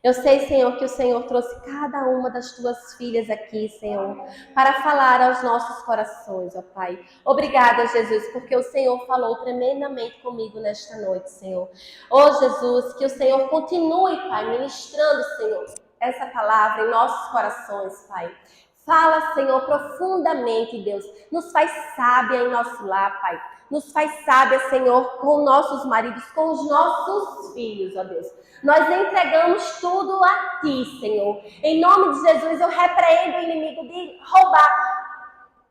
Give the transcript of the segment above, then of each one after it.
Eu sei, Senhor, que o Senhor trouxe cada uma das tuas filhas aqui, Senhor, para falar aos nossos corações, ó Pai. Obrigada, Jesus, porque o Senhor falou tremendamente comigo nesta noite, Senhor. Ó Jesus, que o Senhor continue, Pai, ministrando, Senhor, essa palavra em nossos corações, Pai. Fala, Senhor, profundamente, Deus. Nos faz sábia em nosso lar, Pai. Nos faz sábia, Senhor, com nossos maridos, com os nossos filhos, ó Deus. Nós entregamos tudo a Ti, Senhor. Em nome de Jesus, eu repreendo o inimigo de roubar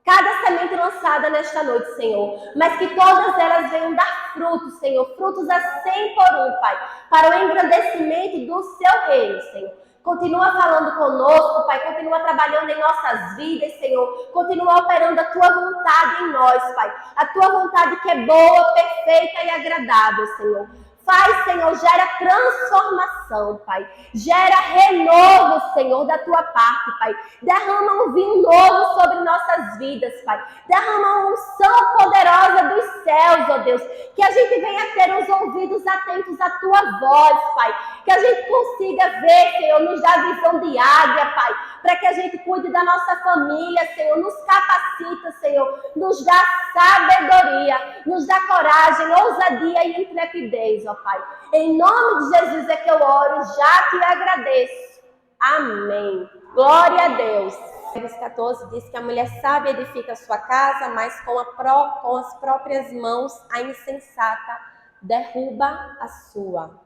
cada semente lançada nesta noite, Senhor. Mas que todas elas venham dar frutos, Senhor. Frutos a 100 por um, Pai. Para o engrandecimento do Seu reino, Senhor. Continua falando conosco, Pai. Continua trabalhando em nossas vidas, Senhor. Continua operando a Tua vontade em nós, Pai. A Tua vontade que é boa, perfeita e agradável, Senhor. Faz, Senhor, gera transformação, Pai. Gera renovo, Senhor, da Tua parte, Pai. Derrama um vinho novo sobre nossas vidas, Pai. Derrama uma unção poderosa dos céus, ó Deus. Que a gente venha ter os ouvidos atentos à Tua voz, Pai. Que a gente consiga ver, Senhor, nos dá visão de águia, Pai. Para que a gente cuide da nossa família, Senhor. Nos capacita, Senhor. Nos dá sabedoria. Nos dá coragem, ousadia e intrepidez, ó Pai. Em nome de Jesus é que eu oro, já te agradeço. Amém. Glória a Deus. Provérbios 14 diz que a mulher sábia edifica a sua casa, mas com as próprias mãos a insensata derruba a sua.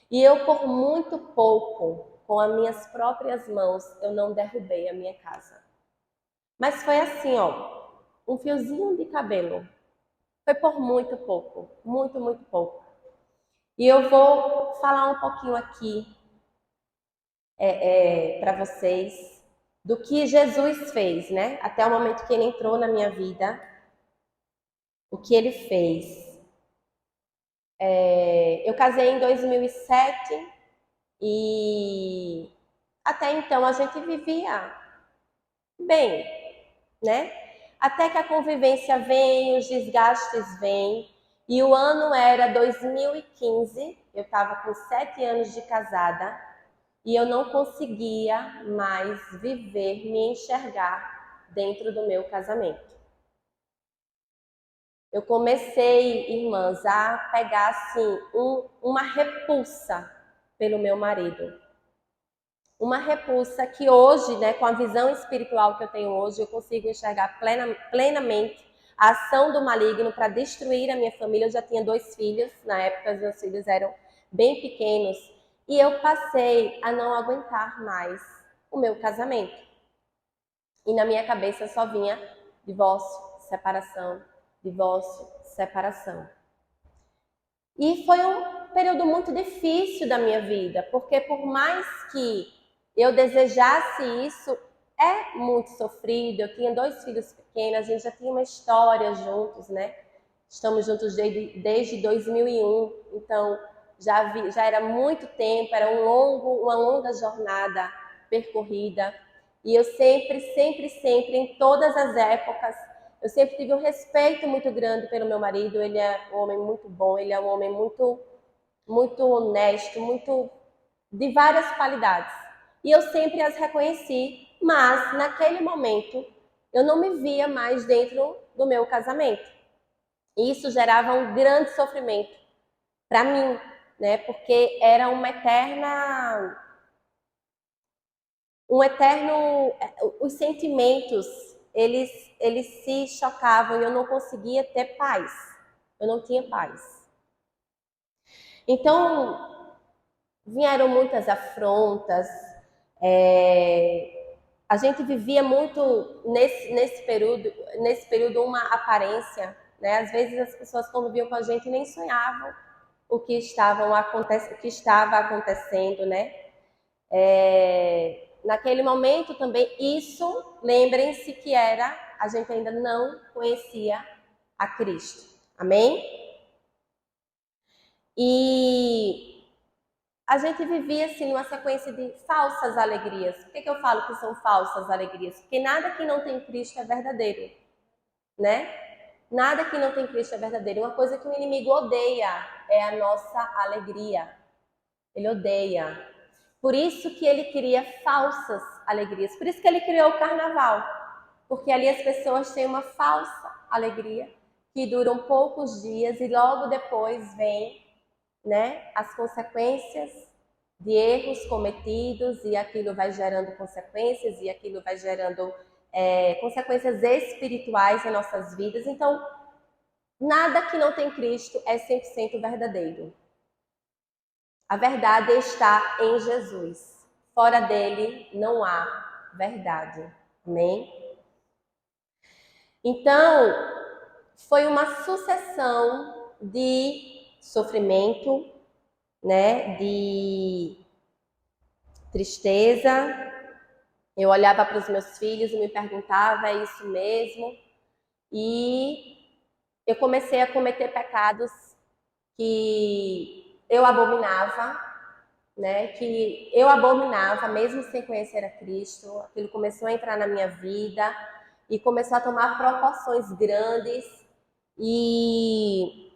E eu, por muito pouco, com as minhas próprias mãos, eu não derrubei a minha casa. Mas foi assim, ó, um fiozinho de cabelo. Foi por muito pouco, muito, muito pouco. E eu vou falar um pouquinho aqui para vocês do que Jesus fez, né? Até o momento que Ele entrou na minha vida, o que Ele fez. Eu casei em 2007 e até então a gente vivia bem, né? Até que a convivência vem, os desgastes vêm. E o ano era 2015, eu estava com 7 anos de casada e eu não conseguia mais viver, me enxergar dentro do meu casamento. Eu comecei, irmãs, a pegar assim uma repulsa pelo meu marido. Uma repulsa que hoje, né, com a visão espiritual que eu tenho hoje, eu consigo enxergar plenamente a ação do maligno para destruir a minha família. Eu já tinha 2 filhos, na época os meus filhos eram bem pequenos, e eu passei a não aguentar mais o meu casamento. E na minha cabeça só vinha divórcio, separação, divórcio, separação. E foi um período muito difícil da minha vida, porque por mais que eu desejasse isso, é muito sofrido. Eu tinha 2 filhos pequenos, a gente já tinha uma história juntos, né? Estamos juntos desde 2001, então já era muito tempo, era uma longa jornada percorrida. E eu sempre, em todas as épocas, eu sempre tive um respeito muito grande pelo meu marido. Ele é um homem muito bom, ele é um homem muito, muito honesto, muito de várias qualidades. E eu sempre as reconheci, mas naquele momento eu não me via mais dentro do meu casamento. E isso gerava um grande sofrimento para mim, né? Porque era um eterno, os sentimentos, eles se chocavam e eu não conseguia ter paz. Eu não tinha paz. Então, vieram muitas afrontas. A gente vivia muito nesse período uma aparência, né? Às vezes as pessoas conviviam com a gente e nem sonhavam o que estava acontecendo, né? Naquele momento também, isso, lembrem-se que a gente ainda não conhecia a Cristo. Amém? E a gente vivia assim numa sequência de falsas alegrias. Por que eu falo que são falsas alegrias? Porque nada que não tem Cristo é verdadeiro, né? Nada que não tem Cristo é verdadeiro. Uma coisa que o inimigo odeia é a nossa alegria. Ele odeia. Por isso que ele cria falsas alegrias. Por isso que ele criou o carnaval. Porque ali as pessoas têm uma falsa alegria que dura poucos dias e logo depois vem, né, as consequências de erros cometidos e aquilo vai gerando consequências e aquilo vai gerando consequências espirituais em nossas vidas. Então, nada que não tem Cristo é 100% verdadeiro. A verdade está em Jesus. Fora dele não há verdade. Amém? Então, foi uma sucessão de sofrimento, né? De tristeza. Eu olhava para os meus filhos e me perguntava, é isso mesmo? E eu comecei a cometer pecados que eu abominava, né? Que eu abominava, mesmo sem conhecer a Cristo. Aquilo começou a entrar na minha vida e começou a tomar proporções grandes. E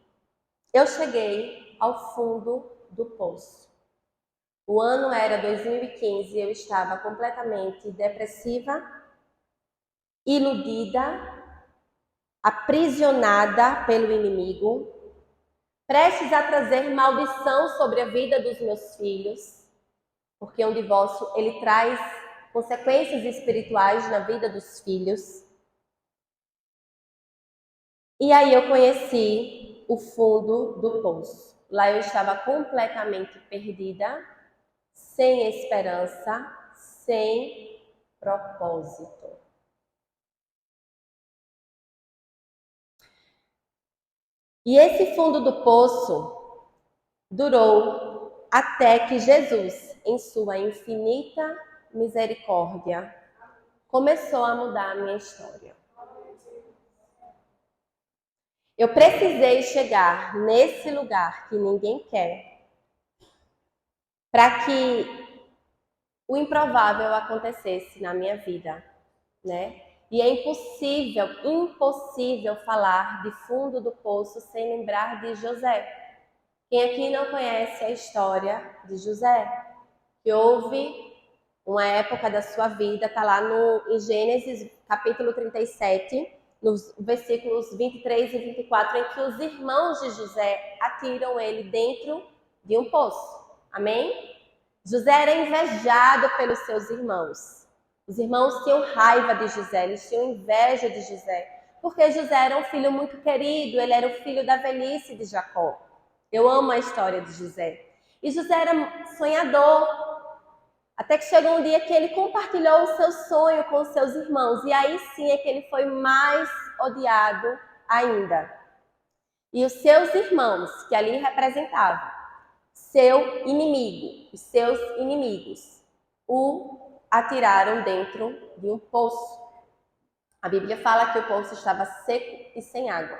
eu cheguei ao fundo do poço. O ano era 2015 e eu estava completamente depressiva, iludida, aprisionada pelo inimigo, prestes a trazer maldição sobre a vida dos meus filhos, porque um divórcio ele traz consequências espirituais na vida dos filhos. E aí eu conheci o fundo do poço. Lá eu estava completamente perdida, sem esperança, sem propósito. E esse fundo do poço durou até que Jesus, em sua infinita misericórdia, começou a mudar a minha história. Eu precisei chegar nesse lugar que ninguém quer, para que o improvável acontecesse na minha vida, né? E é impossível falar de fundo do poço sem lembrar de José. Quem aqui não conhece a história de José? Que houve uma época da sua vida, está lá em Gênesis capítulo 37, nos versículos 23 e 24, em que os irmãos de José atiram ele dentro de um poço. Amém? José era invejado pelos seus irmãos. Os irmãos tinham raiva de José, eles tinham inveja de José, porque José era um filho muito querido, ele era o filho da velhice de Jacó. Eu amo a história de José. E José era sonhador, até que chegou um dia que ele compartilhou o seu sonho com os seus irmãos, e aí sim é que ele foi mais odiado ainda. E os seus irmãos, que ali representavam seu inimigo, os seus inimigos, o atiraram dentro de um poço. A Bíblia fala que o poço estava seco e sem água.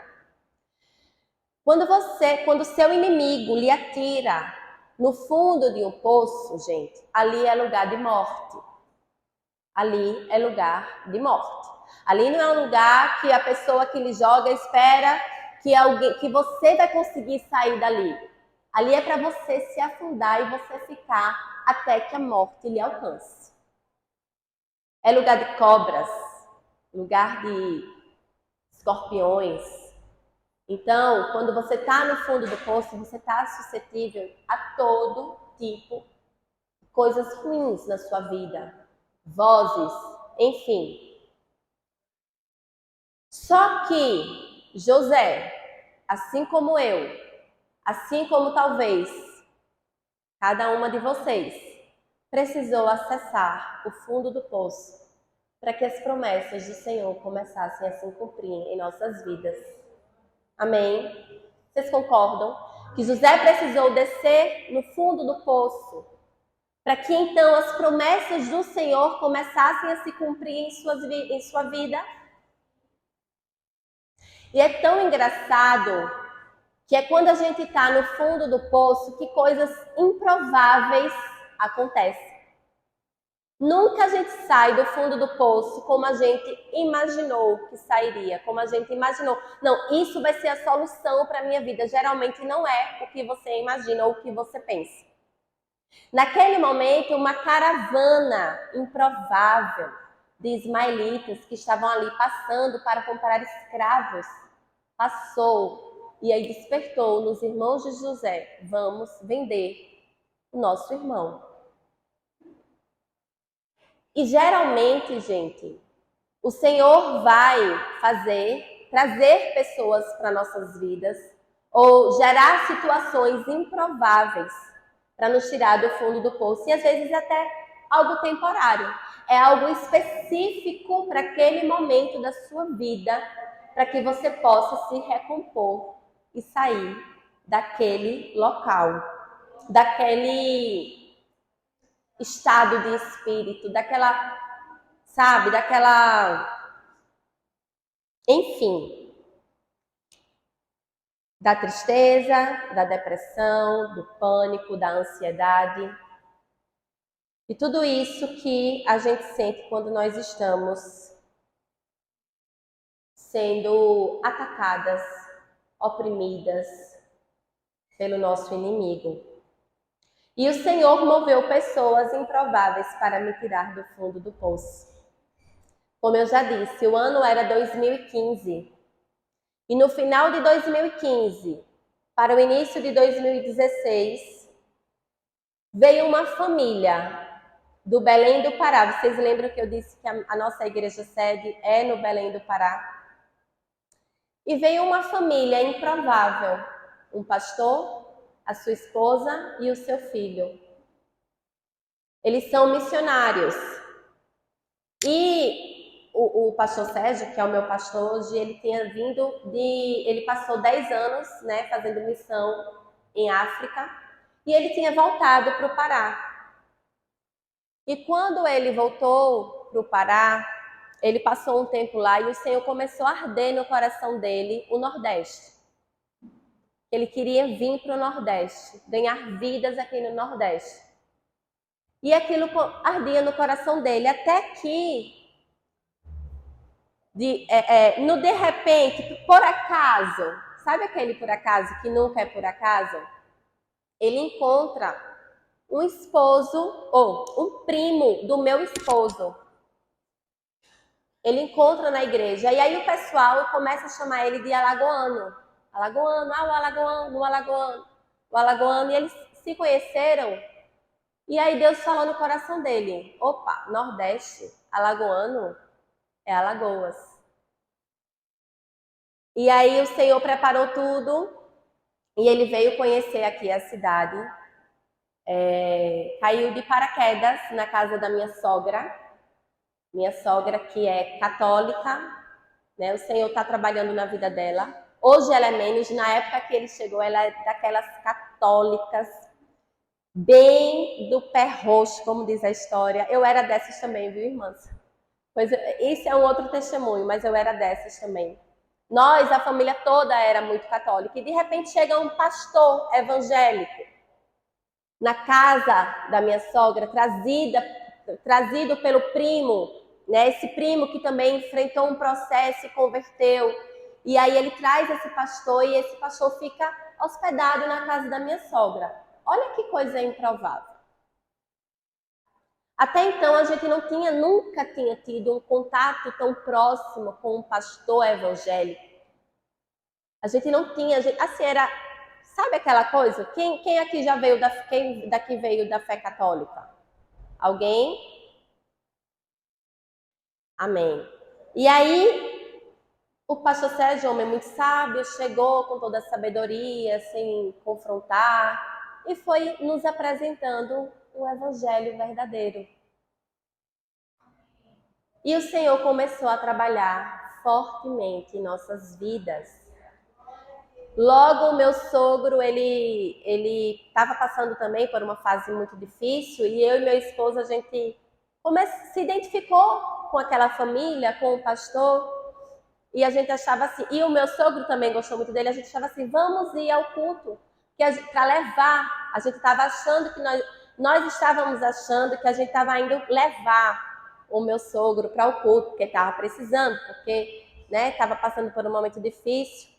Quando seu inimigo lhe atira no fundo de um poço, gente, ali é lugar de morte. Ali é lugar de morte. Ali não é um lugar que a pessoa que lhe joga espera que você vai conseguir sair dali. Ali é para você se afundar e você ficar até que a morte lhe alcance. É lugar de cobras, lugar de escorpiões. Então, quando você está no fundo do poço, você está suscetível a todo tipo de coisas ruins na sua vida. Vozes, enfim. Só que José, assim como eu, assim como talvez cada uma de vocês, precisou acessar o fundo do poço para que as promessas do Senhor começassem a se cumprir em nossas vidas. Amém? Vocês concordam? Que José precisou descer no fundo do poço para que então as promessas do Senhor começassem a se cumprir em sua vida? E é tão engraçado que é quando a gente está no fundo do poço que coisas improváveis acontecem. Nunca a gente sai do fundo do poço como a gente imaginou que sairia, como a gente imaginou. Não, isso vai ser a solução para a minha vida. Geralmente não é o que você imagina ou o que você pensa. Naquele momento, uma caravana improvável de ismaelitas que estavam ali passando para comprar escravos passou e aí despertou nos irmãos de José: vamos vender o nosso irmão. E geralmente, gente, o Senhor vai trazer pessoas para nossas vidas ou gerar situações improváveis para nos tirar do fundo do poço, e às vezes até algo temporário. É algo específico para aquele momento da sua vida, para que você possa se recompor e sair daquele local, daquele estado de espírito, enfim, da tristeza, da depressão, do pânico, da ansiedade. E tudo isso que a gente sente quando nós estamos sendo atacadas, oprimidas pelo nosso inimigo. E o Senhor moveu pessoas improváveis para me tirar do fundo do poço. Como eu já disse, o ano era 2015. E no final de 2015, para o início de 2016, veio uma família do Belém do Pará. Vocês lembram que eu disse que a nossa igreja sede é no Belém do Pará? E veio uma família improvável, um pastor, a sua esposa e o seu filho. Eles são missionários. E o pastor Sérgio, que é o meu pastor hoje, ele passou 10 anos, né, fazendo missão em África, e ele tinha voltado para o Pará. E quando ele voltou para o Pará, ele passou um tempo lá e o Senhor começou a arder no coração dele o Nordeste. Ele queria vir para o Nordeste, ganhar vidas aqui no Nordeste. E aquilo ardia no coração dele, até que, de repente, por acaso, sabe aquele por acaso que nunca é por acaso? Ele encontra um esposo, ou um primo do meu esposo. Ele encontra na igreja, e aí o pessoal começa a chamar ele de alagoano. Alagoano, o alagoano, o alagoano, o alagoano, e eles se conheceram. E aí Deus falou no coração dele: opa, Nordeste, alagoano, é Alagoas. E aí o Senhor preparou tudo, e ele veio conhecer aqui a cidade. Caiu de paraquedas na casa da minha sogra que é católica, né? O Senhor está trabalhando na vida dela. Hoje ela é menos, na época que ele chegou, ela é daquelas católicas, bem do pé roxo, como diz a história. Eu era dessas também, viu, irmãs? Pois esse é um outro testemunho, mas eu era dessas também. Nós, a família toda era muito católica, e de repente chega um pastor evangélico na casa da minha sogra, trazido pelo primo, né? Esse primo que também enfrentou um processo e converteu. E aí ele traz esse pastor e esse pastor fica hospedado na casa da minha sogra. Olha que coisa improvável. Até então a gente nunca tinha tido um contato tão próximo com um pastor evangélico. A gente não tinha, assim, era, sabe aquela coisa? Quem aqui já veio quem daqui veio da fé católica? Alguém? Amém. E aí, o pastor Sérgio, homem muito sábio, chegou com toda a sabedoria, sem confrontar, e foi nos apresentando um evangelho verdadeiro. E o Senhor começou a trabalhar fortemente em nossas vidas. Logo, o meu sogro, ele estava passando também por uma fase muito difícil, e eu e meu esposo, a gente se identificou com aquela família, com o pastor, e a gente achava assim, e o meu sogro também gostou muito dele, a gente achava assim, vamos ir ao culto, para levar. A gente estava achando que nós estávamos achando que a gente estava indo levar o meu sogro para o culto, porque estava precisando, porque estava passando por um momento difícil.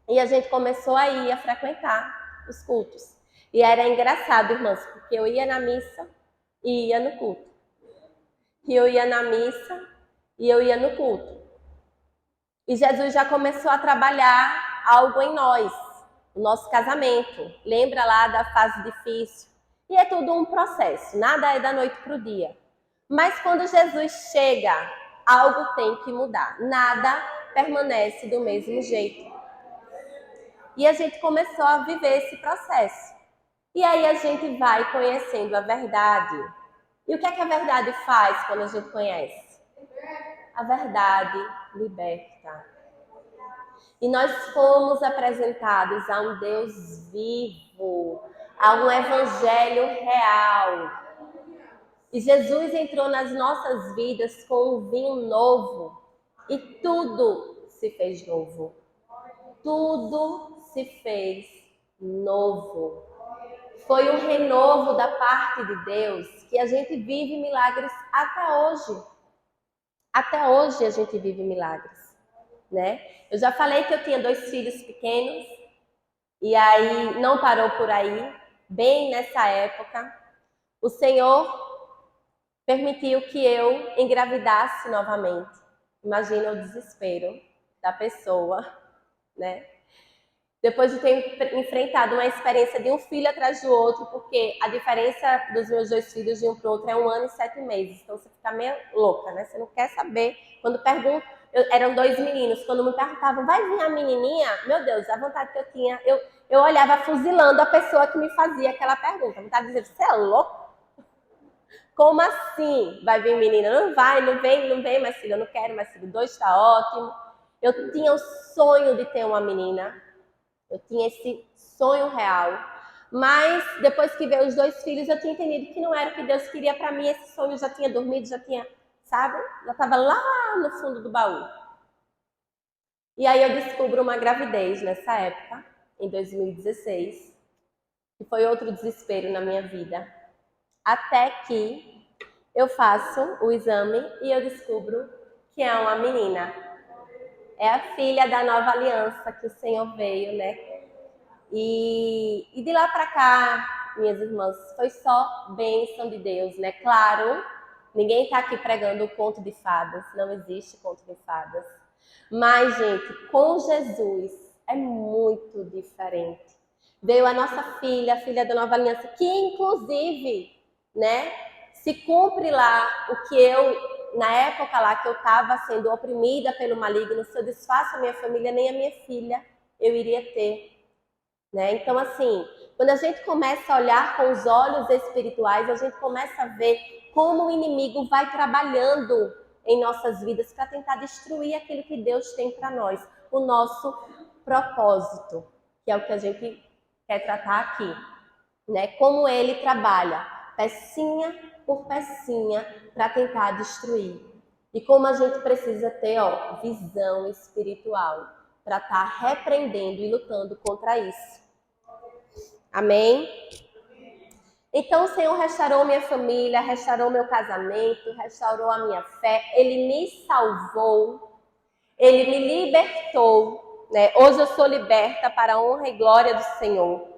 E a gente começou a ir a frequentar os cultos. E era engraçado, irmãs, porque eu ia na missa e ia no culto. E eu ia na missa e eu ia no culto. E Jesus já começou a trabalhar algo em nós, o nosso casamento. Lembra lá da fase difícil? E é tudo um processo, nada é da noite para o dia. Mas quando Jesus chega, algo tem que mudar. Nada permanece do mesmo jeito. E a gente começou a viver esse processo. E aí a gente vai conhecendo a verdade. E o que é que a verdade faz quando a gente conhece? A verdade liberta. E nós fomos apresentados a um Deus vivo, a um evangelho real. E Jesus entrou nas nossas vidas com um vinho novo. E tudo se fez novo. Tudo se fez novo. Foi um renovo da parte de Deus que a gente vive milagres até hoje. Até hoje a gente vive milagres, né? Eu já falei que eu tinha 2 filhos pequenos e aí não parou por aí. Bem nessa época, o Senhor permitiu que eu engravidasse novamente. Imagina o desespero da pessoa, né? Depois de ter enfrentado uma experiência de um filho atrás do outro, porque a diferença dos meus 2 filhos de um para o outro é 1 ano e 7 meses. Então você fica meio louca, né? Você não quer saber. Quando perguntam, eram 2 meninos. Quando me perguntavam, vai vir a menininha? Meu Deus, a vontade que eu tinha, eu olhava fuzilando a pessoa que me fazia aquela pergunta. A vontade de dizer, você é louco? Como assim? Vai vir menina? Não vai, não vem mais filho, eu não quero mais filho. 2 está ótimo. Eu tinha o sonho de ter uma menina. Eu tinha esse sonho real. Mas depois que veio os 2 filhos, eu tinha entendido que não era o que Deus queria para mim. Esse sonho já tinha dormido, já tinha, sabe? Já estava lá no fundo do baú. E aí eu descubro uma gravidez nessa época, em 2016. Que foi outro desespero na minha vida. Até que eu faço o exame e eu descubro que é uma menina. É a filha da nova aliança que o Senhor veio, né? E de lá para cá, minhas irmãs, foi só bênção de Deus, né? Claro, ninguém está aqui pregando o conto de fadas, não existe conto de fadas. Mas, gente, com Jesus é muito diferente. Veio a nossa filha, a filha da nova aliança, que inclusive, né, se cumpre lá o que eu, na época lá que eu estava sendo oprimida pelo maligno, se eu desfaço a minha família, nem a minha filha eu iria ter. Né? Então, assim, quando a gente começa a olhar com os olhos espirituais, a gente começa a ver como o inimigo vai trabalhando em nossas vidas para tentar destruir aquilo que Deus tem para nós, o nosso propósito, que é o que a gente quer tratar aqui, né? Como ele trabalha, pecinha por pecinha, para tentar destruir. E como a gente precisa ter, visão espiritual para estar repreendendo e lutando contra isso. Amém? Então o Senhor restaurou minha família, restaurou meu casamento, restaurou a minha fé, Ele me salvou, Ele me libertou, né? Hoje eu sou liberta para a honra e glória do Senhor.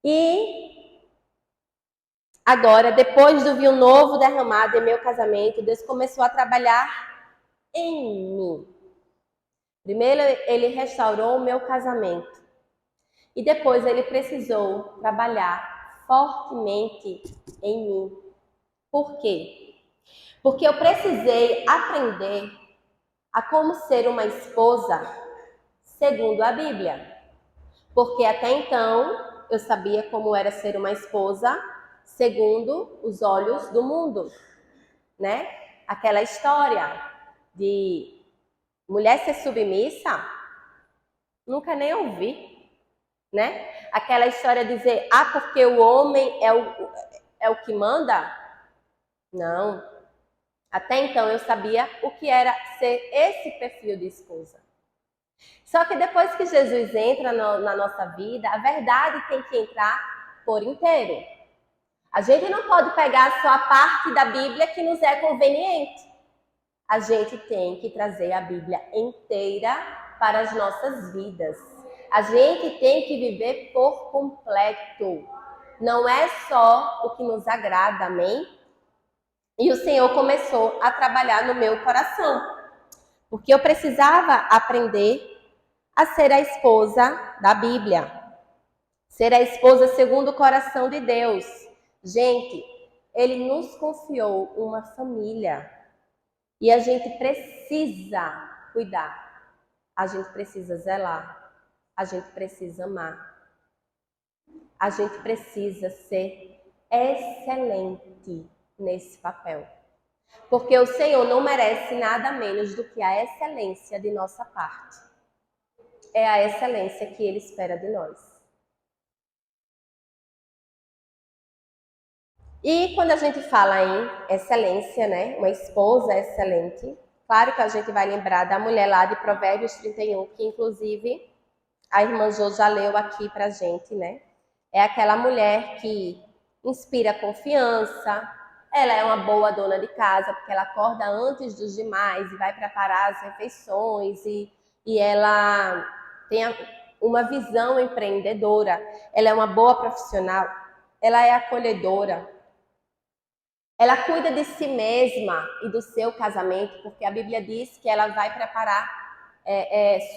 E agora, depois do vinho novo derramado em meu casamento, Deus começou a trabalhar em mim. Primeiro Ele restaurou o meu casamento. E depois ele precisou trabalhar fortemente em mim. Por quê? Porque eu precisei aprender a como ser uma esposa segundo a Bíblia. Porque até então eu sabia como era ser uma esposa segundo os olhos do mundo, né? Aquela história de mulher ser submissa, nunca nem ouvi. Né? Aquela história de dizer, porque o homem é o que manda? Não. Até então eu sabia o que era ser esse perfil de esposa. Só que depois que Jesus entra na nossa vida, a verdade tem que entrar por inteiro. A gente não pode pegar só a parte da Bíblia que nos é conveniente. A gente tem que trazer a Bíblia inteira para as nossas vidas. A gente tem que viver por completo. Não é só o que nos agrada, amém? E o Senhor começou a trabalhar no meu coração, porque eu precisava aprender a ser a esposa da Bíblia, ser a esposa segundo o coração de Deus. Gente, Ele nos confiou uma família e a gente precisa cuidar, a gente precisa zelar, a gente precisa amar, a gente precisa ser excelente nesse papel. Porque o Senhor não merece nada menos do que a excelência de nossa parte. É a excelência que Ele espera de nós. E quando a gente fala em excelência, né? Uma esposa excelente, claro que a gente vai lembrar da mulher lá de Provérbios 31, que inclusive a irmã Jo já leu aqui pra gente, né? É aquela mulher que inspira confiança, ela é uma boa dona de casa, porque ela acorda antes dos demais e vai preparar as refeições e ela tem uma visão empreendedora, ela é uma boa profissional, ela é acolhedora, ela cuida de si mesma e do seu casamento, porque a Bíblia diz que ela vai preparar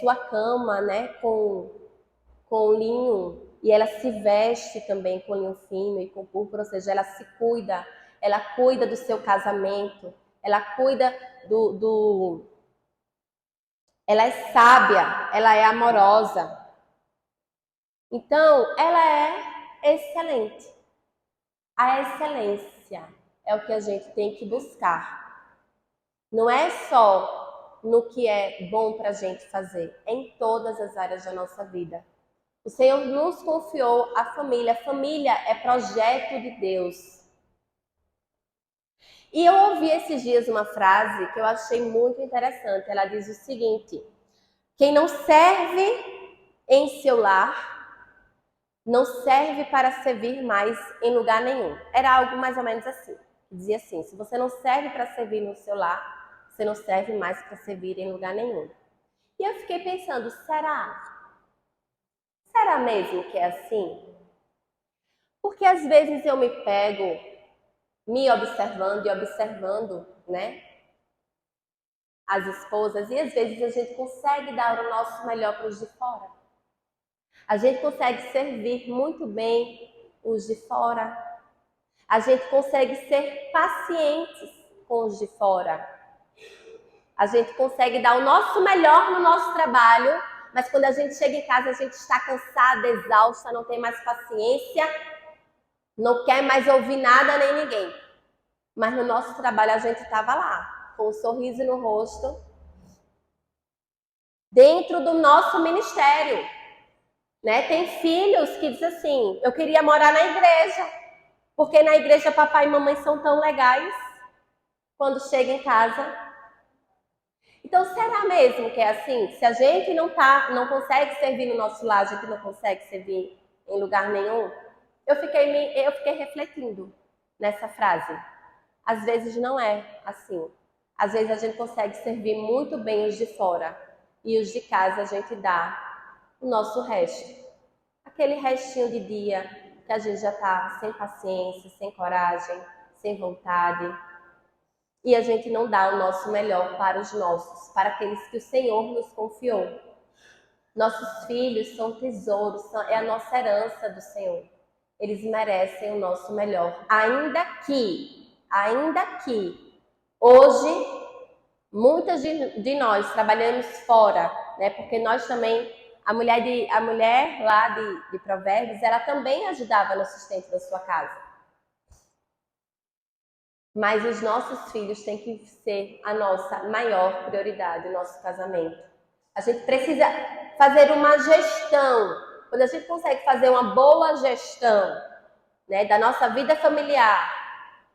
sua cama, né, com linho, e ela se veste também com linho fino e com púrpura, ou seja, ela cuida do seu casamento, ela cuida ela é sábia, ela é amorosa. Então, ela é excelente. A excelência é o que a gente tem que buscar. Não é só no que é bom para a gente fazer, é em todas as áreas da nossa vida. O Senhor nos confiou a família. A família é projeto de Deus. E eu ouvi esses dias uma frase que eu achei muito interessante. Ela diz o seguinte: quem não serve em seu lar, não serve para servir mais em lugar nenhum. Era algo mais ou menos assim. Dizia assim: se você não serve para servir no seu lar, você não serve mais para servir em lugar nenhum. E eu fiquei pensando, será? Será mesmo que é assim? Porque às vezes eu me pego me observando e observando, né, as esposas, e às vezes a gente consegue dar o nosso melhor para os de fora. A gente consegue servir muito bem os de fora. A gente consegue ser pacientes com os de fora. A gente consegue dar o nosso melhor no nosso trabalho, mas quando a gente chega em casa a gente está cansada, exausta, não tem mais paciência, não quer mais ouvir nada nem ninguém. Mas no nosso trabalho a gente estava lá, com um sorriso no rosto, dentro do nosso ministério. Né? Tem filhos que dizem assim, eu queria morar na igreja, porque na igreja papai e mamãe são tão legais, quando chega em casa. Então, será mesmo que é assim? Se a gente não consegue servir no nosso lar, a gente não consegue servir em lugar nenhum? Eu fiquei refletindo nessa frase. Às vezes não é assim. Às vezes a gente consegue servir muito bem os de fora e os de casa a gente dá o nosso resto. Aquele restinho de dia que a gente já está sem paciência, sem coragem, sem vontade. E a gente não dá o nosso melhor para os nossos, para aqueles que o Senhor nos confiou. Nossos filhos são tesouros, é a nossa herança do Senhor. Eles merecem o nosso melhor. Ainda que hoje muitas de nós trabalhamos fora, né? Porque nós também, a mulher lá de Provérbios, ela também ajudava no sustento da sua casa. Mas os nossos filhos têm que ser a nossa maior prioridade, o nosso casamento. A gente precisa fazer uma gestão. Quando a gente consegue fazer uma boa gestão, né, da nossa vida familiar,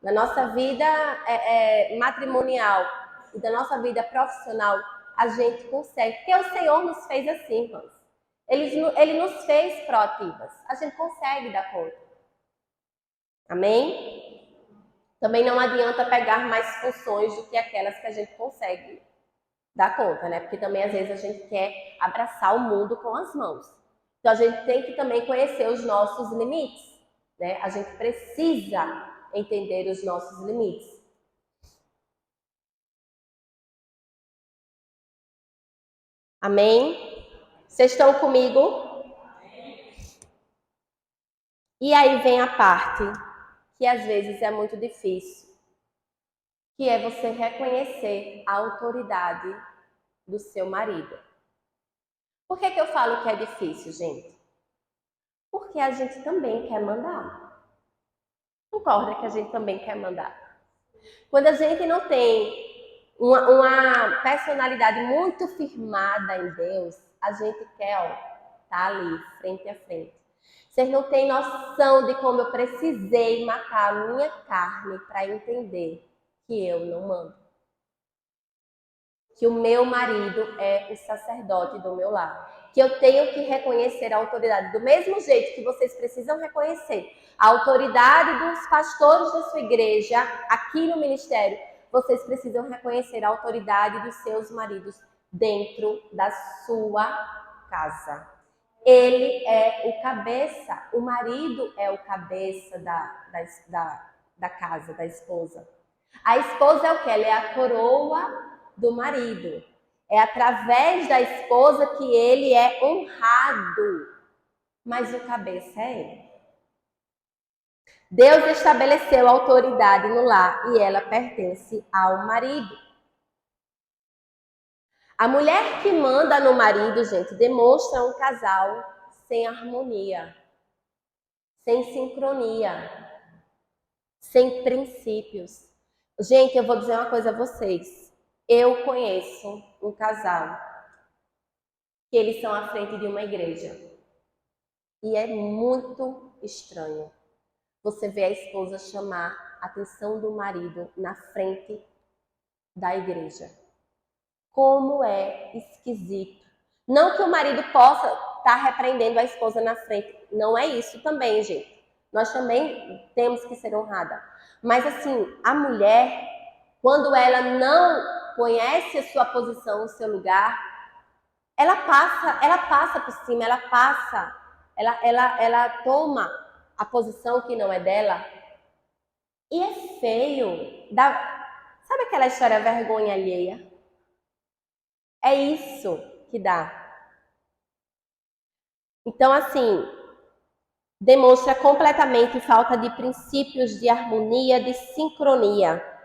da nossa vida matrimonial e da nossa vida profissional, a gente consegue. Porque o Senhor nos fez assim, irmãos. Ele nos fez proativas. A gente consegue dar conta. Amém? Também não adianta pegar mais funções do que aquelas que a gente consegue dar conta, né? Porque também às vezes a gente quer abraçar o mundo com as mãos. Então a gente tem que também conhecer os nossos limites, né? A gente precisa entender os nossos limites. Amém? Vocês estão comigo? E aí vem a parte que às vezes é muito difícil, que é você reconhecer a autoridade do seu marido. Por que eu falo que é difícil, gente? Porque a gente também quer mandar. Concorda que a gente também quer mandar? Quando a gente não tem uma personalidade muito firmada em Deus, a gente quer, tá ali, frente a frente. Vocês não têm noção de como eu precisei matar a minha carne para entender que eu não mando. Que o meu marido é o sacerdote do meu lar. Que eu tenho que reconhecer a autoridade. Do mesmo jeito que vocês precisam reconhecer a autoridade dos pastores da sua igreja, aqui no ministério, vocês precisam reconhecer a autoridade dos seus maridos dentro da sua casa. Ele é o cabeça, o marido é o cabeça da casa, da esposa. A esposa é o que? Ela é a coroa do marido. É através da esposa que ele é honrado. Mas o cabeça é ele. Deus estabeleceu a autoridade no lar e ela pertence ao marido. A mulher que manda no marido, gente, demonstra um casal sem harmonia, sem sincronia, sem princípios. Gente, eu vou dizer uma coisa a vocês. Eu conheço um casal que eles são à frente de uma igreja. E é muito estranho você ver a esposa chamar a atenção do marido na frente da igreja. Como é esquisito. Não que o marido possa estar repreendendo a esposa na frente. Não é isso também, gente. Nós também temos que ser honrada. Mas assim, a mulher, quando ela não conhece a sua posição, o seu lugar, ela passa por cima, ela toma a posição que não é dela. E é feio. Sabe aquela história vergonha alheia? É isso que dá. Então, assim, demonstra completamente falta de princípios de harmonia, de sincronia.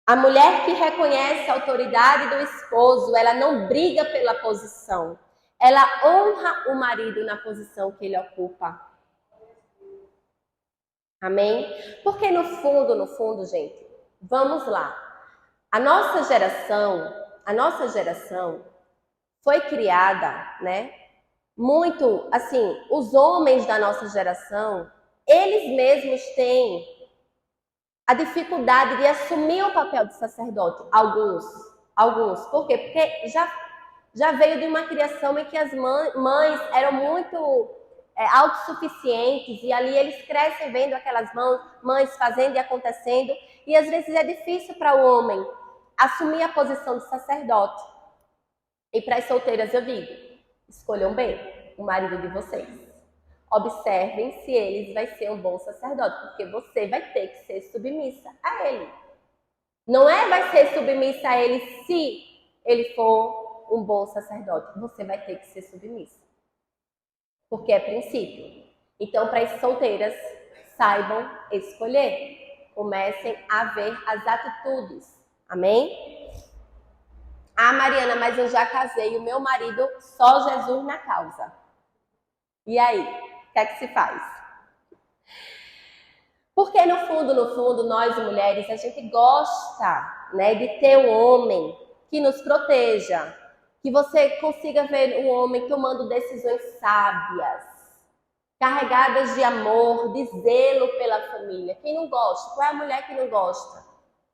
A mulher que reconhece a autoridade do esposo, ela não briga pela posição. Ela honra o marido na posição que ele ocupa. Amém? Porque no fundo, gente, vamos lá. A nossa geração foi criada, né? Muito, assim, os homens da nossa geração, eles mesmos têm a dificuldade de assumir o papel de sacerdote. Alguns. Por quê? Porque já veio de uma criação em que as mães eram muito autossuficientes e ali eles crescem vendo aquelas mães fazendo e acontecendo e às vezes é difícil para o homem assumir a posição de sacerdote. E para as solteiras eu digo, escolham bem o marido de vocês. Observem se ele vai ser um bom sacerdote, porque você vai ter que ser submissa a ele. Não é vai ser submissa a ele se ele for um bom sacerdote. Você vai ter que ser submissa. Porque é princípio. Então, para as solteiras, saibam escolher. Comecem a ver as atitudes. Amém? Ah, Mariana, mas eu já casei. O meu marido, só Jesus na causa. E aí? O que é que se faz? Porque no fundo, nós mulheres, a gente gosta, né, de ter um homem que nos proteja, que você consiga ver um homem tomando decisões sábias, carregadas de amor, de zelo pela família. Quem não gosta? Qual é a mulher que não gosta?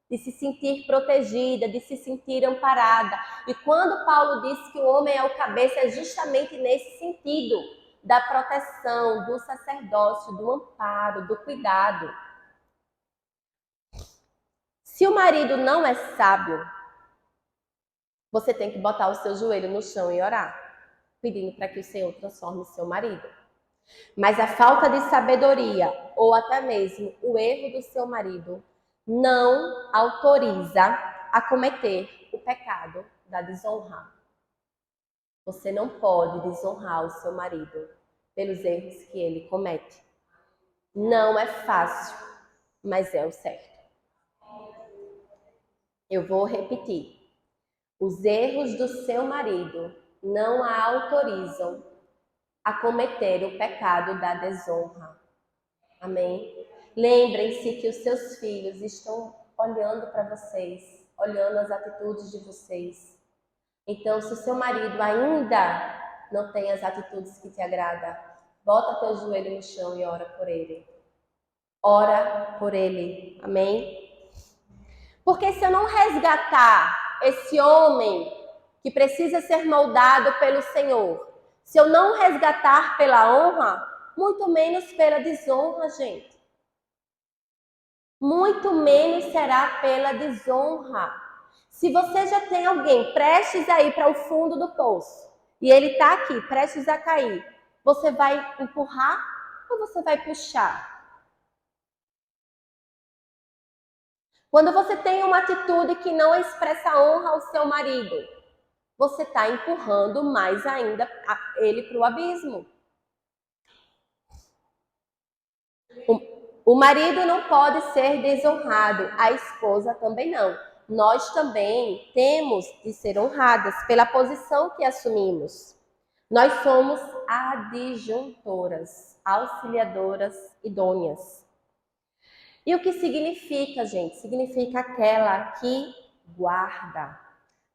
De se sentir protegida, de se sentir amparada. E quando Paulo disse que o homem é o cabeça, é justamente nesse sentido, da proteção, do sacerdócio, do amparo, do cuidado. Se o marido não é sábio, você tem que botar o seu joelho no chão e orar, pedindo para que o Senhor transforme seu marido. Mas a falta de sabedoria, ou até mesmo o erro do seu marido, não autoriza a cometer o pecado da desonra. Você não pode desonrar o seu marido pelos erros que ele comete. Não é fácil, mas é o certo. Eu vou repetir. Os erros do seu marido não a autorizam a cometer o pecado da desonra. Amém? Lembrem-se que os seus filhos estão olhando para vocês, olhando as atitudes de vocês. Então, se o seu marido ainda não tem as atitudes que te agradam, bota teu joelho no chão e ora por ele. Ora por ele. Amém? Porque se eu não resgatar esse homem que precisa ser moldado pelo Senhor, se eu não resgatar pela honra, muito menos pela desonra, gente. Muito menos será pela desonra. Se você já tem alguém prestes a ir para o fundo do poço e ele está aqui, prestes a cair, você vai empurrar ou você vai puxar? Quando você tem uma atitude que não expressa honra ao seu marido, você está empurrando mais ainda ele para o abismo. O marido não pode ser desonrado, a esposa também não. Nós também temos de ser honradas pela posição que assumimos. Nós somos adjuntoras, auxiliadoras idôneas. E o que significa, gente? Significa aquela que guarda,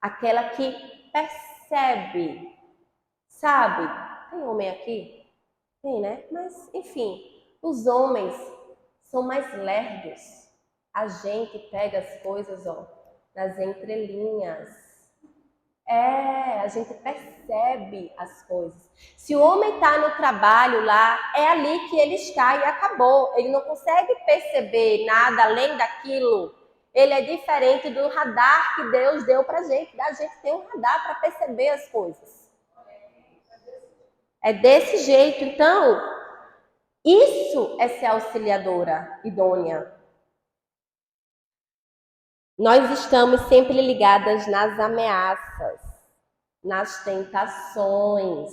aquela que percebe. Sabe? Tem homem aqui? Tem, né? Mas, enfim, os homens são mais lerdos. A gente pega as coisas, ó, nas entrelinhas. A gente percebe as coisas. Se o homem está no trabalho lá, é ali que ele está e acabou. Ele não consegue perceber nada além daquilo. Ele é diferente do radar que Deus deu pra gente. A gente tem um radar para perceber as coisas. É desse jeito. Então, isso é ser auxiliadora idônea. Nós estamos sempre ligadas nas ameaças, nas tentações,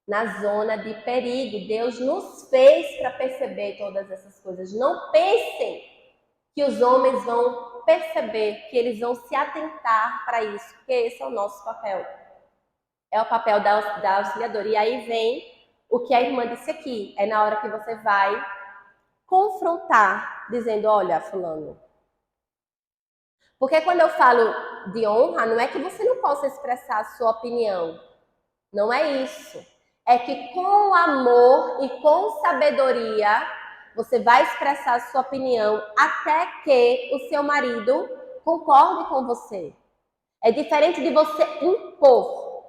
na zona de perigo. Deus nos fez para perceber todas essas coisas. Não pensem que os homens vão perceber, que eles vão se atentar para isso, porque esse é o nosso papel. É o papel da auxiliadora. E aí vem o que a irmã disse aqui. É na hora que você vai confrontar, dizendo, olha, fulano. Porque quando eu falo de honra, não é que você não possa expressar a sua opinião. Não é isso. É que com amor e com sabedoria, você vai expressar a sua opinião até que o seu marido concorde com você. É diferente de você impor.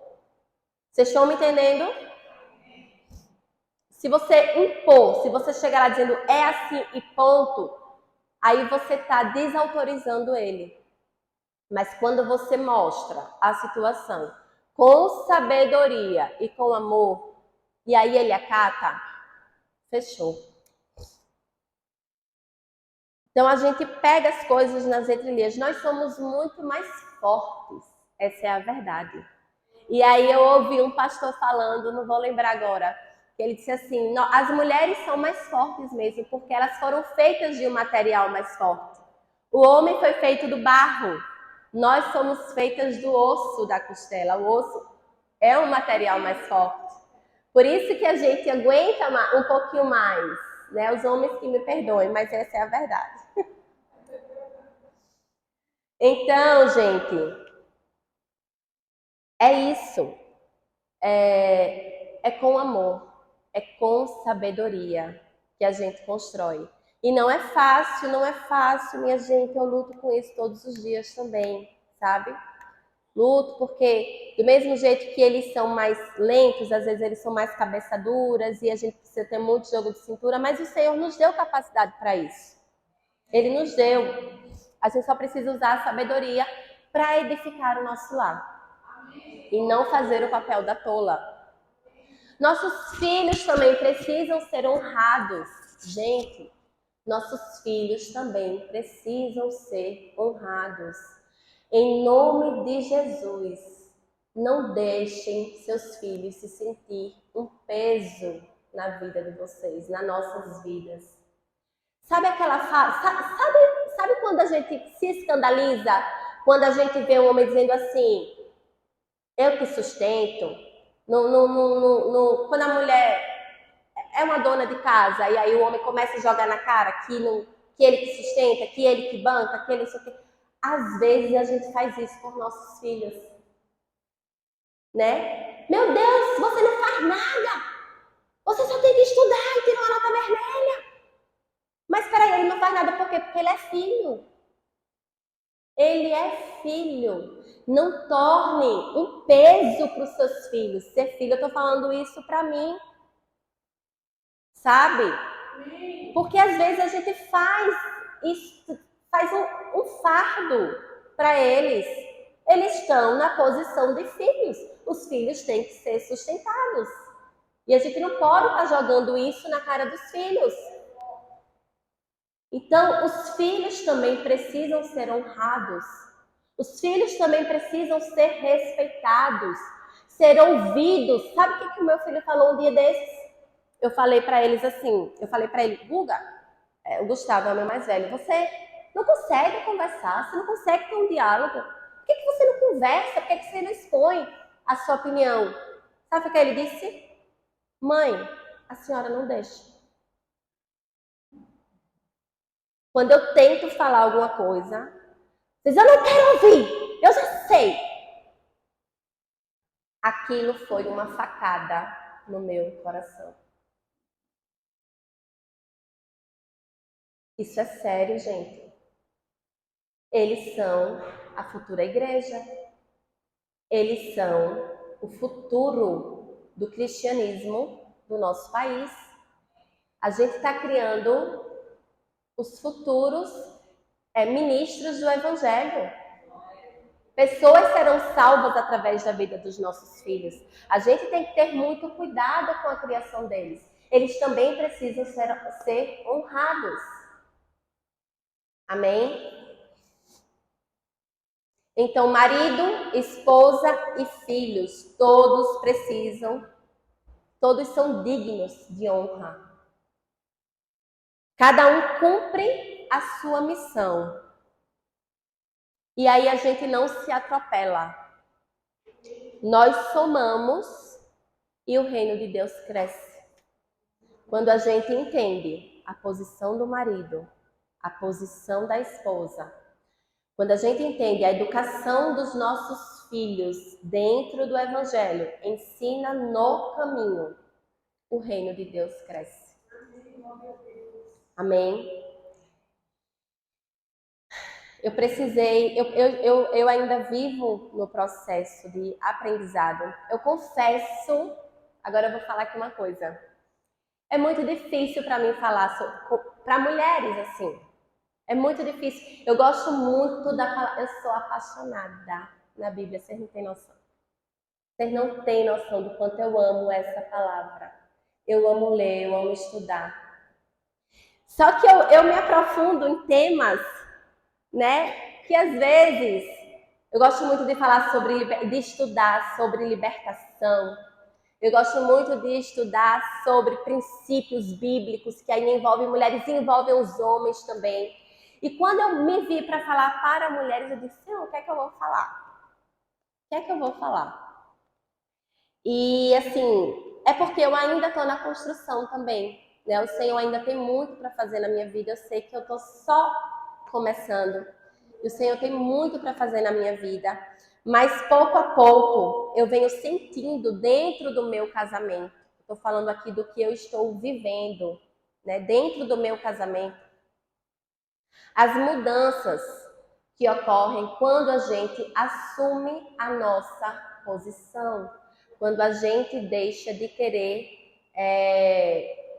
Vocês estão me entendendo? Se você impor, se você chegar lá dizendo é assim e ponto, aí você está desautorizando ele. Mas quando você mostra a situação com sabedoria e com amor, e aí ele acata, fechou. Então a gente pega as coisas nas entrelinhas. Nós somos muito mais fortes. Essa é a verdade. E aí eu ouvi um pastor falando, não vou lembrar agora, que ele disse assim, as mulheres são mais fortes mesmo, porque elas foram feitas de um material mais forte. O homem foi feito do barro. Nós somos feitas do osso da costela. O osso é um material mais forte. Por isso que a gente aguenta um pouquinho mais, né? Os homens que me perdoem, mas essa é a verdade. Então, gente, é isso. É com amor, é com sabedoria que a gente constrói. E não é fácil, minha gente. Eu luto com isso todos os dias também, sabe? Luto porque, do mesmo jeito que eles são mais lentos, às vezes eles são mais cabeça duras e a gente precisa ter muito jogo de cintura, mas o Senhor nos deu capacidade para isso. Ele nos deu. A gente só precisa usar a sabedoria para edificar o nosso lar e não fazer o papel da tola. Nossos filhos também precisam ser honrados. Gente, nossos filhos também precisam ser honrados. Em nome de Jesus, não deixem seus filhos se sentir um peso na vida de vocês, nas nossas vidas. Sabe aquela sabe quando a gente se escandaliza? Quando a gente vê um homem dizendo assim, eu que sustento. Quando a mulher é uma dona de casa e aí o homem começa a jogar na cara que ele que sustenta, que ele que banca, que ele isso aqui. Às vezes a gente faz isso por nossos filhos, né? Meu Deus, você não faz nada. Você só tem que estudar e tirar uma nota vermelha. Mas peraí, ele não faz nada por quê? Porque ele é filho. Ele é filho. Não torne um peso para os seus filhos. Ser filho, eu tô falando isso para mim. Sabe? Porque às vezes a gente faz isso, faz um fardo para eles. Eles estão na posição de filhos. Os filhos têm que ser sustentados. E a gente não pode estar jogando isso na cara dos filhos. Então, os filhos também precisam ser honrados. Os filhos também precisam ser respeitados, ser ouvidos. Sabe o que o meu filho falou um dia desses? Eu falei para eles assim, Guga, o Gustavo é o meu mais velho, você não consegue conversar, você não consegue ter um diálogo. Por que você não conversa? Por que você não expõe a sua opinião? Sabe o que ele disse? Mãe, a senhora não deixa. Quando eu tento falar alguma coisa, diz, eu não quero ouvir, eu já sei. Aquilo foi uma facada no meu coração. Isso é sério, gente. Eles são a futura igreja. Eles são o futuro do cristianismo do nosso país. A gente está criando os futuros ministros do evangelho. Pessoas serão salvas através da vida dos nossos filhos. A gente tem que ter muito cuidado com a criação deles. Eles também precisam ser honrados. Amém? Então, marido, esposa e filhos, todos são dignos de honra. Cada um cumpre a sua missão. E aí a gente não se atropela. Nós somamos e o reino de Deus cresce. Quando a gente entende a posição do marido, a posição da esposa, quando a gente entende a educação dos nossos filhos dentro do evangelho, ensina no caminho, o reino de Deus cresce. Amém? Eu ainda vivo no processo de aprendizado. Eu confesso, agora eu vou falar aqui uma coisa. É muito difícil para mim falar para mulheres assim. É muito difícil. Eu gosto muito da palavra. Eu sou apaixonada na Bíblia, vocês não têm noção. Vocês não têm noção do quanto eu amo essa palavra. Eu amo ler, eu amo estudar. Só que eu me aprofundo em temas, né? Que às vezes eu gosto muito de falar de estudar sobre libertação. Eu gosto muito de estudar sobre princípios bíblicos que aí envolvem mulheres e envolvem os homens também. E quando eu me vi para falar para mulheres, eu disse, Senhor, o que é que eu vou falar? O que é que eu vou falar? E assim, é porque eu ainda estou na construção também, né? O Senhor ainda tem muito para fazer na minha vida. Eu sei que eu estou só começando. E o Senhor tem muito para fazer na minha vida. Mas pouco a pouco eu venho sentindo dentro do meu casamento. Estou falando aqui do que eu estou vivendo, né? Dentro do meu casamento. As mudanças que ocorrem quando a gente assume a nossa posição, quando a gente deixa de querer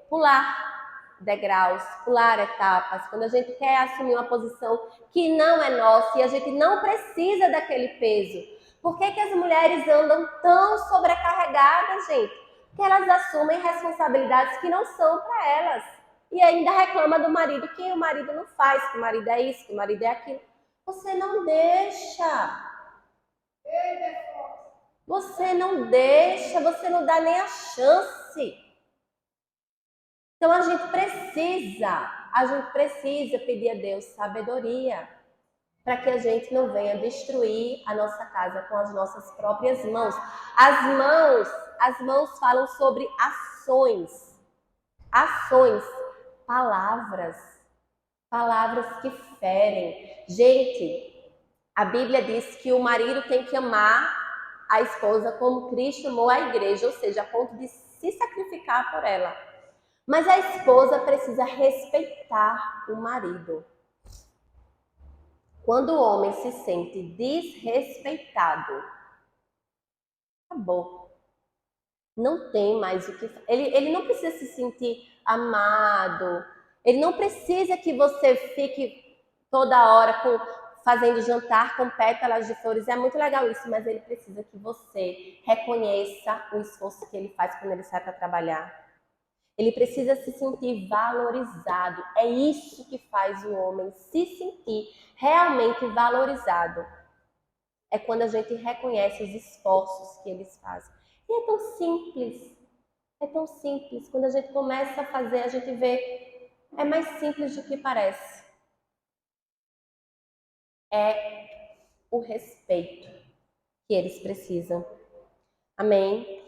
pular degraus, pular etapas, quando a gente quer assumir uma posição que não é nossa e a gente não precisa daquele peso. Por que as mulheres andam tão sobrecarregadas, gente? Porque elas assumem responsabilidades que não são para elas. E ainda reclama do marido, que o marido não faz, que o marido é isso, que o marido é aquilo. Você não deixa. Você não deixa, você não dá nem a chance. Então a gente precisa pedir a Deus sabedoria para que a gente não venha destruir a nossa casa com as nossas próprias mãos. As mãos falam sobre ações, palavras que ferem. Gente, a Bíblia diz que o marido tem que amar a esposa como Cristo amou a igreja, ou seja, a ponto de se sacrificar por ela. Mas a esposa precisa respeitar o marido. Quando o homem se sente desrespeitado, acabou. Não tem mais o que... Ele não precisa se sentir amado. Ele não precisa que você fique toda hora fazendo jantar com pétalas de flores. É muito legal isso, mas ele precisa que você reconheça o esforço que ele faz quando ele sai para trabalhar. Ele precisa se sentir valorizado. É isso que faz o homem se sentir realmente valorizado. É quando a gente reconhece os esforços que eles fazem. E é tão simples. É tão simples. Quando a gente começa a fazer, a gente vê. É mais simples do que parece. É o respeito que eles precisam. Amém?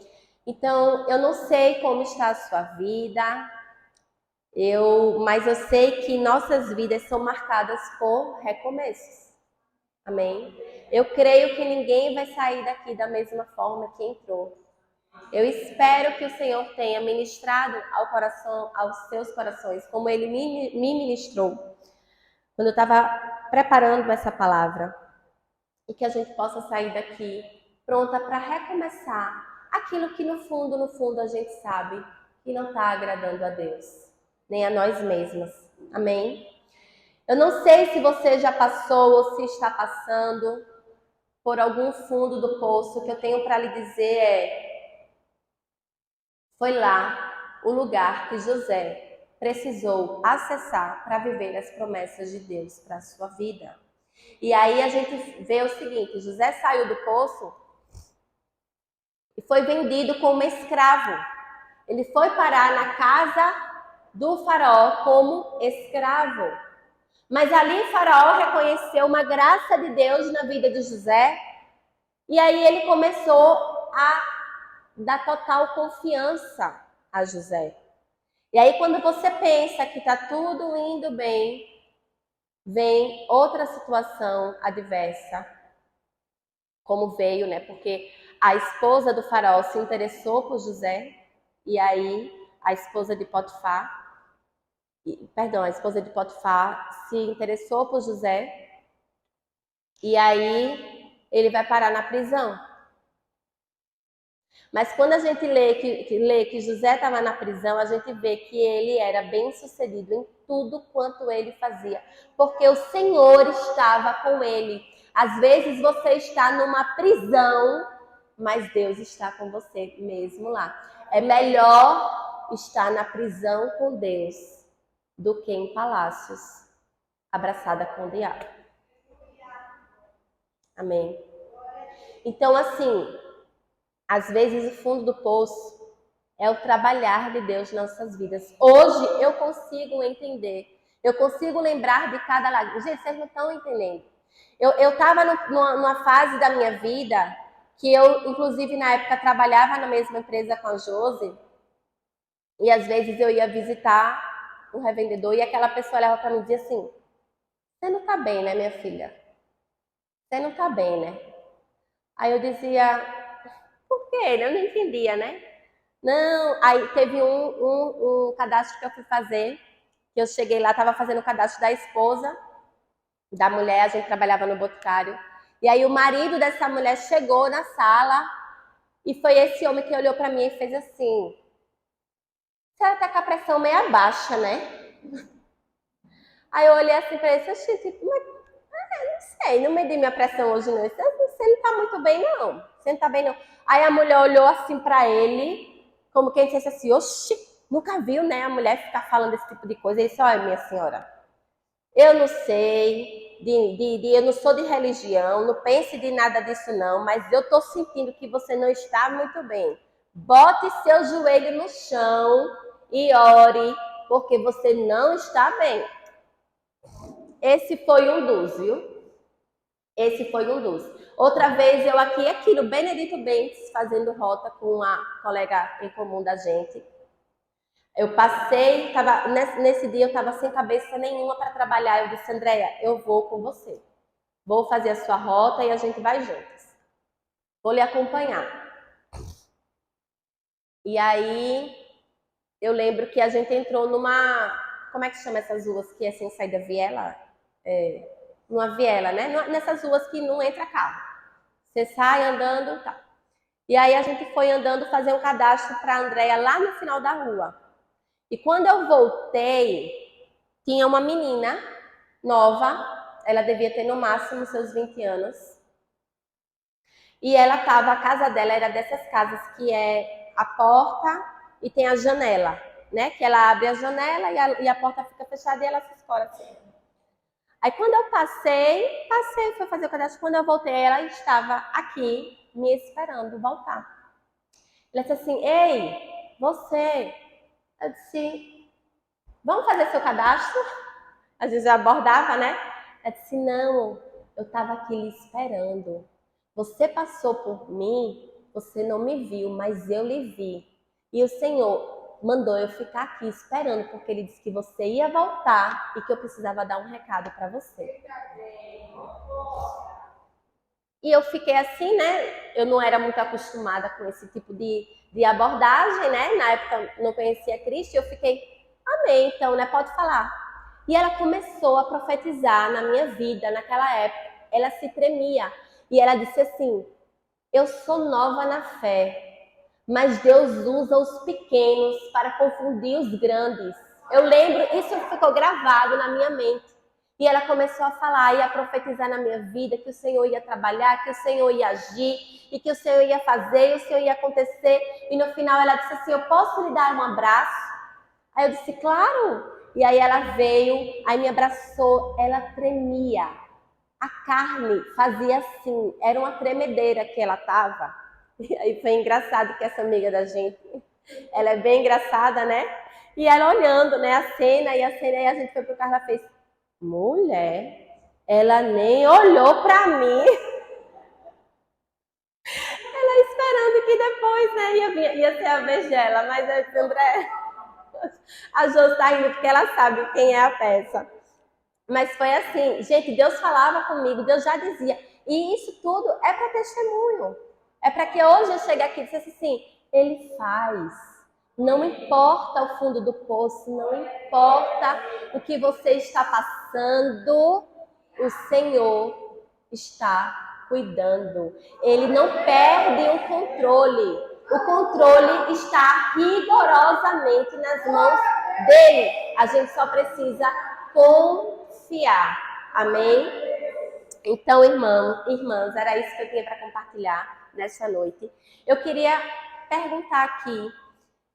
Então, eu não sei como está a sua vida, mas eu sei que nossas vidas são marcadas por recomeços. Amém? Eu creio que ninguém vai sair daqui da mesma forma que entrou. Eu espero que o Senhor tenha ministrado aos seus corações, como Ele me ministrou, quando eu estava preparando essa palavra. E que a gente possa sair daqui pronta para recomeçar aquilo que no fundo a gente sabe que não está agradando a Deus, nem a nós mesmas. Amém? Eu não sei se você já passou ou se está passando por algum fundo do poço. O que eu tenho para lhe dizer foi lá o lugar que José precisou acessar para viver as promessas de Deus para a sua vida. E aí a gente vê o seguinte: José saiu do poço e foi vendido como escravo. Ele foi parar na casa do faraó como escravo. Mas ali Faraó reconheceu uma graça de Deus na vida de José. E aí ele começou a dar total confiança a José. E aí quando você pensa que está tudo indo bem, vem outra situação adversa, como veio, né? Porque a esposa do faraó se interessou por José, e aí a esposa de Potifar se interessou por José, e aí ele vai parar na prisão. Mas quando a gente lê que José estava na prisão, a gente vê que ele era bem sucedido em tudo quanto ele fazia, porque o Senhor estava com ele. Às vezes você está numa prisão, mas Deus está com você mesmo lá. É melhor estar na prisão com Deus do que em palácios, abraçada com o diabo. Amém? Então, assim, às vezes o fundo do poço é o trabalhar de Deus nas nossas vidas. Hoje eu consigo entender, eu consigo lembrar de cada lágrima. Gente, vocês não estão entendendo. Eu estava numa fase da minha vida que eu, inclusive, na época, trabalhava na mesma empresa com a Josi, e às vezes eu ia visitar um revendedor e aquela pessoa olhava para mim e dizia assim: você não está bem, né, minha filha? Você não está bem, né? Aí eu dizia: por quê? Eu não entendia, né? Não, aí teve um cadastro que eu fui fazer, que eu cheguei lá, estava fazendo o cadastro da esposa, da mulher, a gente trabalhava no boticário, e aí o marido dessa mulher chegou na sala, e foi esse homem que olhou para mim e fez assim: senhora tá com a pressão meio baixa, né? Aí eu olhei assim pra ele, tipo, mas não sei, não medi minha pressão hoje não. Você não tá muito bem não, você não tá bem não. Aí a mulher olhou assim pra ele, como quem disse assim, oxi, nunca viu, né, a mulher ficar falando esse tipo de coisa. Ele disse, olha minha senhora, eu não sei, eu não sou de religião, não pense de nada disso não, mas eu tô sentindo que você não está muito bem. Bote seu joelho no chão e ore, porque você não está bem. Esse foi um dos, viu? Esse foi um dos. Outra vez eu aqui no Benedito Bentes, fazendo rota com uma colega em comum da gente. Eu passei, nesse dia eu estava sem cabeça nenhuma para trabalhar. Eu disse, Andréia, eu vou com você. Vou fazer a sua rota e a gente vai juntas. Vou lhe acompanhar. E aí eu lembro que a gente entrou numa... Como é que chama essas ruas que é sem saída viela? Numa viela, né? Nessas ruas que não entra carro. Você sai andando e tal. E aí a gente foi andando fazer um cadastro para a Andréia lá no final da rua. E quando eu voltei, tinha uma menina nova, ela devia ter no máximo seus 20 anos. E ela estava, a casa dela era dessas casas que é a porta e tem a janela, né? Que ela abre a janela e a porta fica fechada e ela se escora assim. Aí quando eu passei, fui fazer o cadastro. Quando eu voltei, ela estava aqui me esperando voltar. Ela disse assim, ei, você... Eu disse, vamos fazer seu cadastro? Às vezes eu abordava, né? Ela disse, não, eu estava aqui lhe esperando. Você passou por mim, você não me viu, mas eu lhe vi. E o Senhor mandou eu ficar aqui esperando, porque Ele disse que você ia voltar e que eu precisava dar um recado para você. E eu fiquei assim, né? Eu não era muito acostumada com esse tipo de abordagem, né? Na época não conhecia Cristo, e eu fiquei, amém, então, né? Pode falar. E ela começou a profetizar na minha vida, naquela época. Ela se tremia. E ela disse assim, eu sou nova na fé, mas Deus usa os pequenos para confundir os grandes. Eu lembro, isso ficou gravado na minha mente. E ela começou a falar e a profetizar na minha vida que o Senhor ia trabalhar, que o Senhor ia agir, e que o Senhor ia fazer, e o Senhor ia acontecer. E no final ela disse assim, eu posso lhe dar um abraço? Aí eu disse, claro. E aí ela veio, aí me abraçou, ela tremia. A carne fazia assim, era uma tremedeira que ela tava. E aí foi engraçado que essa amiga da gente, ela é bem engraçada, né? E ela olhando, né, a cena, e aí a gente foi pro carro, ela fez, mulher, ela nem olhou pra mim. Ela esperando que depois, né, ia ser a vez dela, mas eu disse, André, a Jo tá indo porque ela sabe quem é a peça. Mas foi assim, gente, Deus falava comigo, Deus já dizia. E isso tudo é para testemunho. É para que hoje eu chegue aqui e dissesse assim, Ele faz. Não importa o fundo do poço, não importa o que você está passando, o Senhor está cuidando. Ele não perde o controle. O controle está rigorosamente nas mãos dele. A gente só precisa confiar. Amém? Então, irmãs, era isso que eu tinha para compartilhar nessa noite. Eu queria perguntar aqui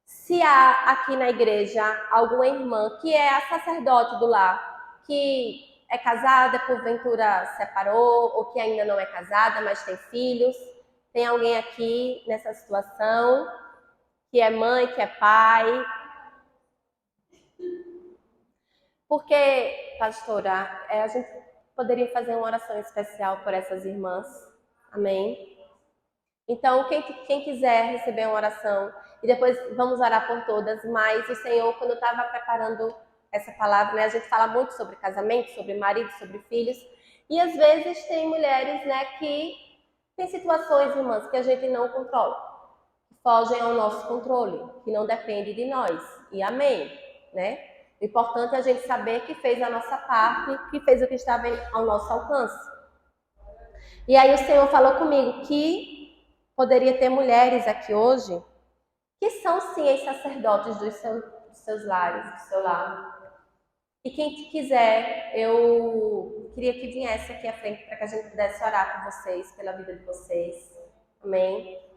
se há aqui na igreja alguma irmã que é a sacerdote do lar, que é casada, porventura separou, ou que ainda não é casada, mas tem filhos. Tem alguém aqui nessa situação que é mãe, que é pai? Porque, pastora, a gente poderia fazer uma oração especial por essas irmãs. Amém? Então, quem quiser receber uma oração, e depois vamos orar por todas, mas o Senhor, quando eu estava preparando essa palavra, né, a gente fala muito sobre casamento, sobre marido, sobre filhos, e às vezes tem mulheres, né, que tem situações, irmãs, que a gente não controla, que fogem ao nosso controle, que não depende de nós, e amém, né? O importante é a gente saber que fez a nossa parte, que fez o que estava ao nosso alcance. E aí o Senhor falou comigo que poderia ter mulheres aqui hoje que são sim as sacerdotes dos seus lares, do seu lar. E quem quiser, eu queria que viesse aqui à frente para que a gente pudesse orar por vocês, pela vida de vocês. Amém?